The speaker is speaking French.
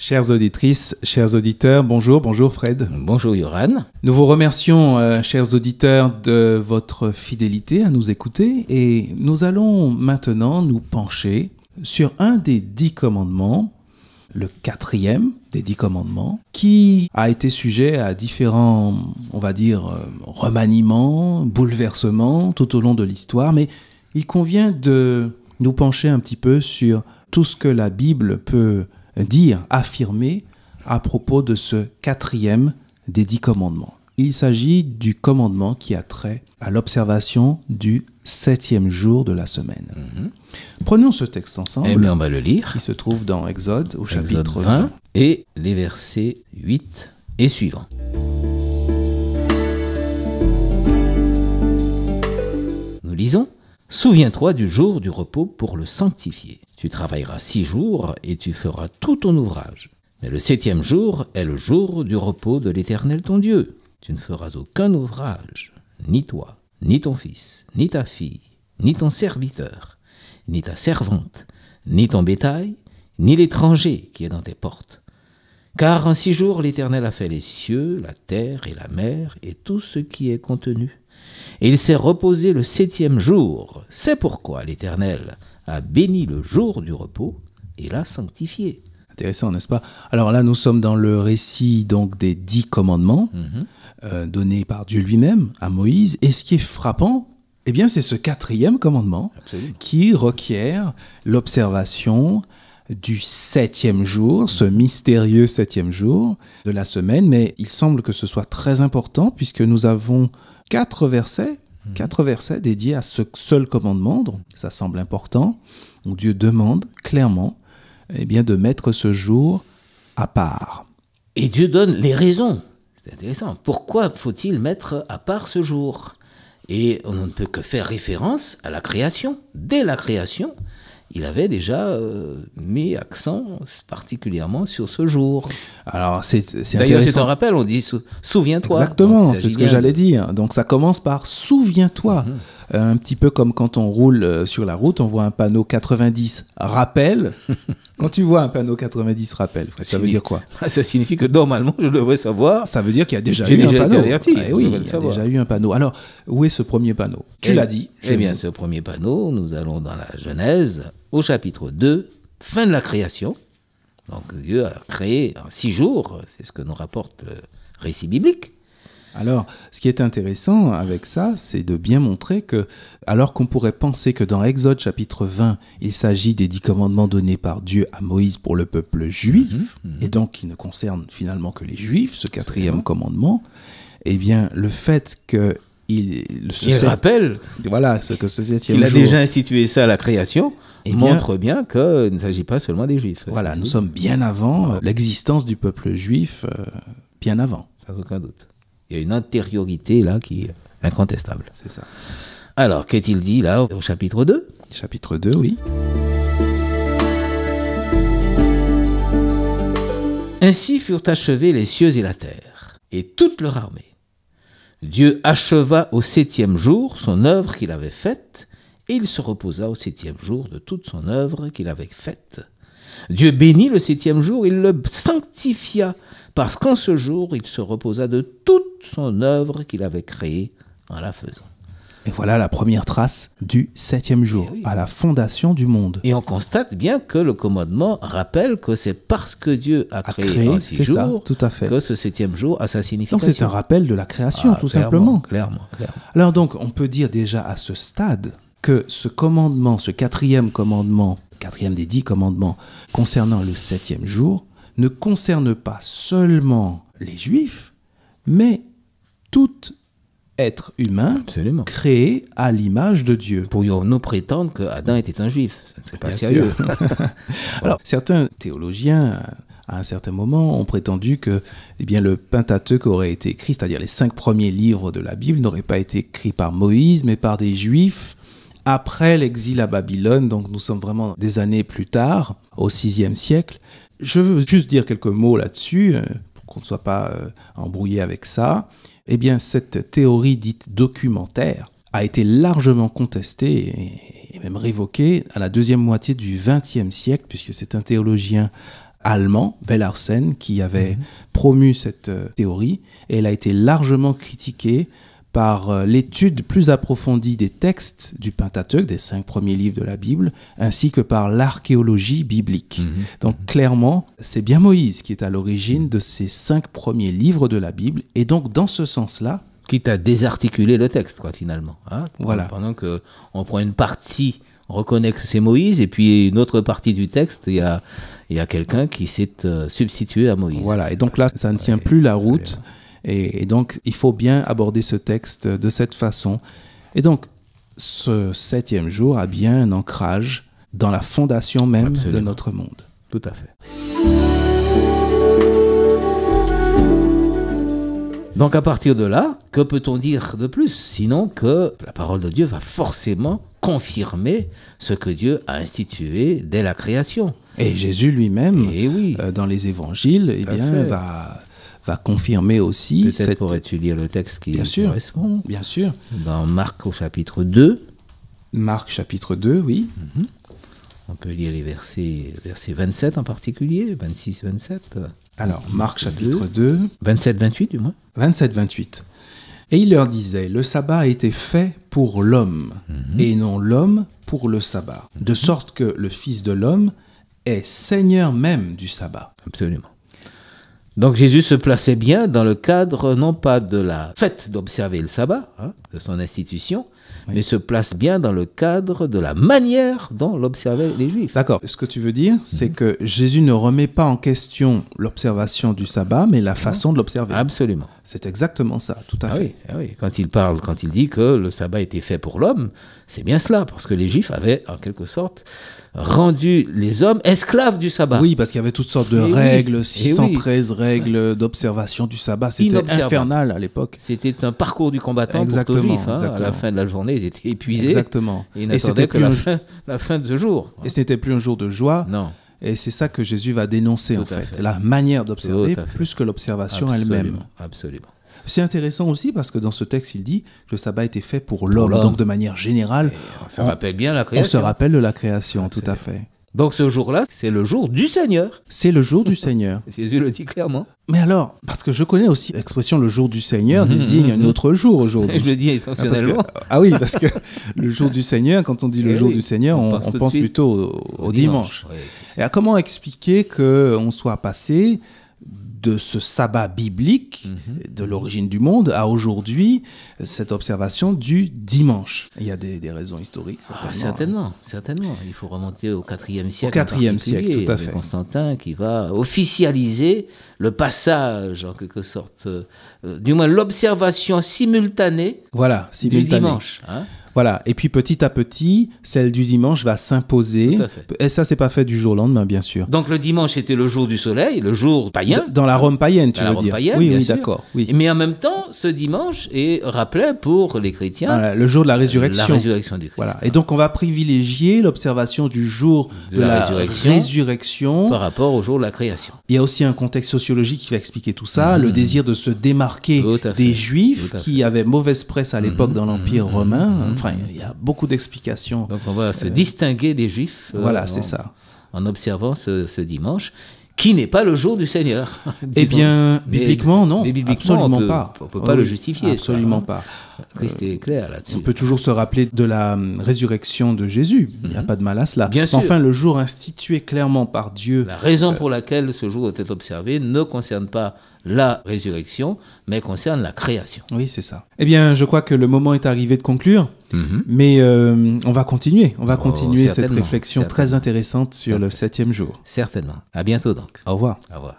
Chères auditrices, chers auditeurs, bonjour Fred. Bonjour Yoran. Nous vous remercions, chers auditeurs, de votre fidélité à nous écouter et nous allons maintenant nous pencher sur un des 10 commandements, le 4e des 10 commandements, qui a été sujet à différents, on va dire, remaniements, bouleversements tout au long de l'histoire, mais il convient de nous pencher un petit peu sur tout ce que la Bible peut dire, affirmer à propos de ce 4e des 10 commandements. Il s'agit du commandement qui a trait à l'observation du 7e jour de la semaine. Prenons ce texte ensemble. Eh bien, on va le lire. Qui se trouve dans Exode, au Exode chapitre 20. Et les versets 8 et suivants. Nous lisons. Souviens-toi du jour du repos pour le sanctifier. Tu travailleras 6 jours et tu feras tout ton ouvrage. Mais le 7e jour est le jour du repos de l'Éternel ton Dieu. Tu ne feras aucun ouvrage, ni toi, ni ton fils, ni ta fille, ni ton serviteur, ni ta servante, ni ton bétail, ni l'étranger qui est dans tes portes. Car en 6 jours l'Éternel a fait les cieux, la terre et la mer et tout ce qui est contenu. Et il s'est reposé le 7e jour. C'est pourquoi l'Éternel a béni le jour du repos et l'a sanctifié. Intéressant, n'est-ce pas? Alors là, nous sommes dans le récit donc des 10 commandements donnés par Dieu lui-même à Moïse. Et ce qui est frappant, eh bien, c'est ce 4e commandement. Absolument. Qui requiert l'observation du 7e jour, ce mystérieux 7e jour de la semaine. Mais il semble que ce soit très important puisque nous avons 4 versets dédiés à ce seul commandement, donc ça semble important, où Dieu demande clairement de mettre ce jour à part. Et Dieu donne les raisons. C'est intéressant. Pourquoi faut-il mettre à part ce jour? Et on ne peut que faire référence à la création. Dès la création, il avait déjà mis accent particulièrement sur ce jour. Alors, c'est d'ailleurs, intéressant. c'est un rappel, on dit souviens-toi. Exactement, c'est ce que j'allais dire. Donc, ça commence par souviens-toi. Un petit peu comme quand on roule sur la route, on voit un panneau 90 rappel. Quand tu vois un panneau 90 rappel, ça veut dire quoi? Ça signifie que normalement, je devrais savoir. Ça veut dire qu'il y a déjà eu un panneau. Averti, oui, il y a déjà eu un panneau. Alors, où est ce premier panneau? Tu l'as dit. Eh bien, ce premier panneau, nous allons dans la Genèse, au chapitre 2, fin de la création. Donc, Dieu a créé en 6 jours, c'est ce que nous rapporte le récit biblique. Alors, ce qui est intéressant avec ça, c'est de bien montrer que, alors qu'on pourrait penser que dans Exode chapitre 20, il s'agit des 10 commandements donnés par Dieu à Moïse pour le peuple juif, et donc qui ne concerne finalement que les juifs, ce 4e commandement, eh bien, le fait que il rappelle voilà, ce que ce 7e jour... Il a déjà institué ça à la création, montre bien qu'il ne s'agit pas seulement des juifs. Voilà, nous sommes bien avant l'existence du peuple juif, bien avant. Sans aucun doute. Il y a une antériorité là qui est incontestable. C'est ça. Alors, qu'est-il dit là au chapitre 2 ? Chapitre 2, oui. Ainsi furent achevés les cieux et la terre, et toute leur armée. Dieu acheva au 7e jour son œuvre qu'il avait faite, et il se reposa au 7e jour de toute son œuvre qu'il avait faite. Dieu bénit le 7e jour, il le sanctifia, parce qu'en ce jour, il se reposa de toute son œuvre qu'il avait créée en la faisant. Et voilà la première trace du 7e jour, à la fondation du monde. Et on constate bien que le commandement rappelle que c'est parce que Dieu a créé en 6 jours ça, tout à fait. Que ce 7e jour a sa signification. Donc c'est un rappel de la création, tout simplement. Clairement. Alors donc, on peut dire déjà à ce stade que ce commandement, ce 4e commandement, 4e des 10 commandements concernant le 7e jour, ne concerne pas seulement les Juifs, mais tout être humain créé à l'image de Dieu. Pourrions-nous prétendre que Adam était un Juif? Ça ne serait pas sérieux. Alors, certains théologiens, à un certain moment, ont prétendu que le Pentateuque aurait été écrit, c'est-à-dire les 5 premiers livres de la Bible, n'auraient pas été écrits par Moïse, mais par des Juifs après l'exil à Babylone. Donc, nous sommes vraiment des années plus tard, au 6e siècle. Je veux juste dire quelques mots là-dessus, pour qu'on ne soit pas embrouillé avec ça. Eh bien, cette théorie dite documentaire a été largement contestée et même révoquée à la deuxième moitié du XXe siècle, puisque c'est un théologien allemand, Wellhausen, qui avait promu cette théorie, et elle a été largement critiquée par l'étude plus approfondie des textes du Pentateuque, des 5 premiers livres de la Bible, ainsi que par l'archéologie biblique. Donc clairement, c'est bien Moïse qui est à l'origine de ces 5 premiers livres de la Bible, et donc dans ce sens-là, Quitte à désarticuler le texte, quoi, finalement. Hein. Voilà. Pendant qu'on prend une partie, on reconnaît que c'est Moïse, et puis une autre partie du texte, il y a quelqu'un qui s'est substitué à Moïse. voilà, et donc là, ça ne tient plus la route. Et donc, il faut bien aborder ce texte de cette façon. Et donc, ce 7e jour a bien un ancrage dans la fondation même de notre monde. Tout à fait. Donc, à partir de là, que peut-on dire de plus? Sinon que la parole de Dieu va forcément confirmer ce que Dieu a institué dès la création. Et Jésus lui-même, Et oui. dans les évangiles, eh bien, va confirmer aussi Peut-être cette... pourrais-tu lire le texte qui Bien sûr. correspond. Bien sûr. Dans Marc au chapitre 2, Marc chapitre 2, oui. on peut lire les versets 27 en particulier, 26-27. Alors, Marc chapitre 2, 27-28 du moins. 27-28. Et il leur disait, le sabbat a été fait pour l'homme, et non l'homme pour le sabbat. De sorte que le Fils de l'homme est Seigneur même du sabbat. Absolument. Donc Jésus se plaçait bien dans le cadre, non pas de la fête d'observer le sabbat, de son institution, mais se place bien dans le cadre de la manière dont l'observaient les Juifs. D'accord. Ce que tu veux dire, c'est que Jésus ne remet pas en question l'observation du sabbat, mais la façon de l'observer. Absolument. C'est exactement ça, tout à fait. Oui. Quand il dit que le sabbat était fait pour l'homme, c'est bien cela, parce que les Juifs avaient en quelque sorte rendu les hommes esclaves du sabbat. Oui, parce qu'il y avait toutes sortes de règles, 613 règles d'observation du sabbat. C'était infernal à l'époque. C'était un parcours du combattant pour tous les Juifs. À la fin de la journée, ils étaient épuisés. Exactement. Et ils n'attendaient que la fin de ce jour. Et ce n'était plus un jour de joie. Non. Et c'est ça que Jésus va dénoncer, en fait. La manière d'observer plus que l'observation elle-même. Absolument. C'est intéressant aussi parce que dans ce texte, il dit que le sabbat était fait pour l'homme. Donc, de manière générale, on se rappelle bien la création. On se rappelle de la création, tout à fait. Donc, ce jour-là, c'est le jour du Seigneur. C'est le jour du Seigneur. Jésus le dit clairement. Mais alors, parce que je connais aussi l'expression le jour du Seigneur désigne un autre jour aujourd'hui. Je le dis intentionnellement. Parce que le jour du Seigneur, quand on dit le jour du Seigneur, on pense plutôt au dimanche. Oui, et à comment expliquer qu'on soit passé de ce sabbat biblique, de l'origine du monde, à aujourd'hui, cette observation du dimanche. Il y a des raisons historiques, certainement. Certainement. Il faut remonter au IVe siècle. Au IVe siècle, tout à fait. Constantin qui va officialiser le passage, en quelque sorte, du moins l'observation simultanée, du dimanche. Voilà, et puis petit à petit, celle du dimanche va s'imposer. Tout à fait. Et ça, c'est pas fait du jour au lendemain, bien sûr. Donc le dimanche était le jour du soleil, le jour païen. Dans la Rome païenne, tu veux dire. Païenne, oui, d'accord. Oui. Mais en même temps, ce dimanche est rappelé pour les chrétiens le jour de la résurrection. La résurrection du Christ. Voilà. Et donc on va privilégier l'observation du jour de la résurrection par rapport au jour de la création. Il y a aussi un contexte sociologique qui va expliquer tout ça, le désir de se démarquer des Juifs qui avaient mauvaise presse à l'époque dans l'Empire romain. Enfin, il y a beaucoup d'explications. Donc on va se distinguer des Juifs. Voilà, c'est ça. En observant ce dimanche, qui n'est pas le jour du Seigneur. Eh bien, bibliquement, non. Absolument pas. On ne peut pas le justifier. Absolument pas. Christ est clair là-dessus. On peut toujours se rappeler de la résurrection de Jésus. Il n'y a pas de mal à cela. Bien sûr. Enfin, le jour institué clairement par Dieu. La raison pour laquelle ce jour doit être observé ne concerne pas la résurrection, mais concerne la création. Oui, c'est ça. Eh bien, je crois que le moment est arrivé de conclure, mais on va continuer. On va continuer cette réflexion très intéressante sur le 7e jour. Certainement. À bientôt donc. Au revoir. Au revoir.